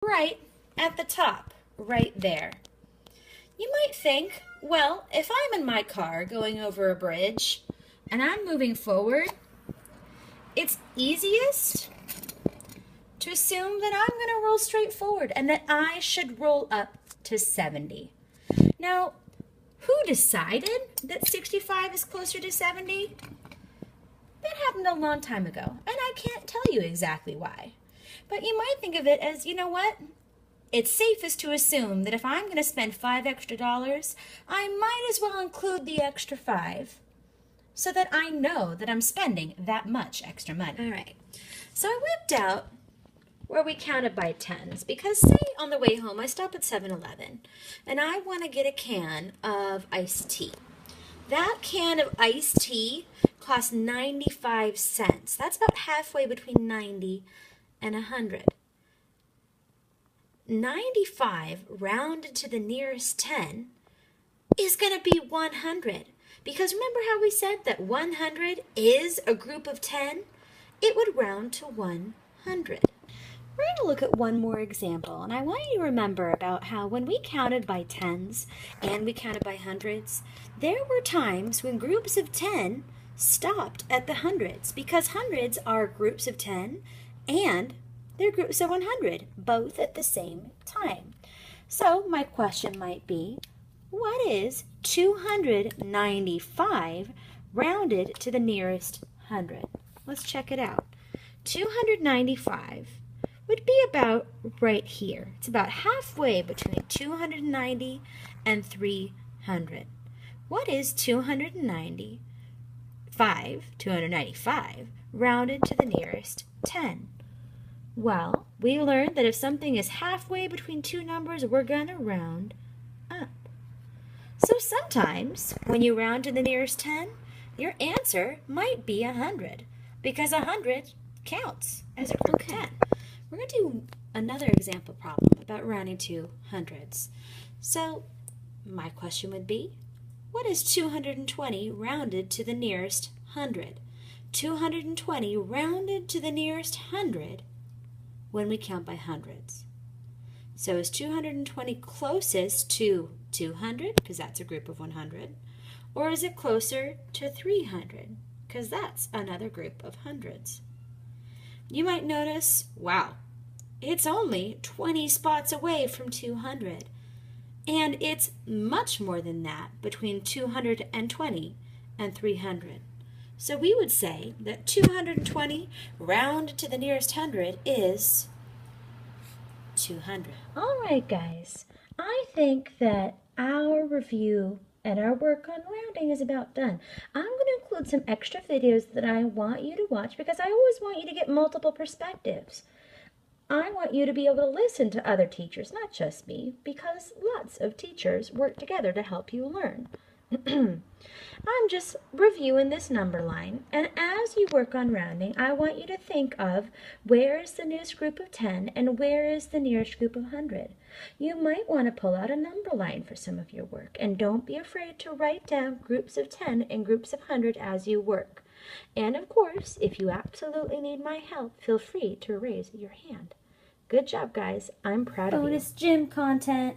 right at the top, right there. You might think, well, if I'm in my car going over a bridge and I'm moving forward, it's easiest to assume that I'm going to roll straight forward and that I should roll up to 70. Now, who decided that 65 is closer to 70? That happened a long time ago, and I can't tell you exactly why. But you might think of it as, you know what? It's safest to assume that if I'm going to spend $5 extra, I might as well include the extra 5 so that I know that I'm spending that much extra money. All right, so I whipped out where we counted by tens because say on the way home I stop at 7-Eleven and I want to get a can of iced tea. That can of iced tea costs 95 cents. That's about halfway between 90 and 100. 95 rounded to the nearest 10 is going to be 100. Because remember how we said that 100 is a group of 10? It would round to 100. We're going to look at one more example, and I want you to remember about how when we counted by tens and we counted by hundreds, there were times when groups of 10 stopped at the hundreds because hundreds are groups of 10 and they're groups of 100, both at the same time. So my question might be, what is 295 rounded to the nearest 100? Let's check it out. 295 would be about right here. It's about halfway between 290 and 300. What is 295 rounded to the nearest 10? Well, we learned that if something is halfway between two numbers, we're going to round up. So sometimes when you round to the nearest 10, your answer might be 100 because 100 counts as a group of 10. We're going to do another example problem about rounding to hundreds. So my question would be, what is 220 rounded to the nearest 100? 220 rounded to the nearest 100 when we count by hundreds. So is 220 closest to 200, because that's a group of 100, or is it closer to 300, because that's another group of hundreds? You might notice, wow, it's only 20 spots away from 200, and it's much more than that between 220 and 300. So we would say that 220 rounded to the nearest 100 is 200. All right, guys. I think that our review and our work on rounding is about done. I'm going to include some extra videos that I want you to watch because I always want you to get multiple perspectives. I want you to be able to listen to other teachers, not just me, because lots of teachers work together to help you learn. I'm just reviewing this number line, and as you work on rounding, I want you to think of where is the nearest group of 10 and where is the nearest group of 100. You might want to pull out a number line for some of your work, and don't be afraid to write down groups of 10 and groups of 100 as you work. And of course, if you absolutely need my help, feel free to raise your hand. Good job, guys. I'm proud of you. Bonus gym content.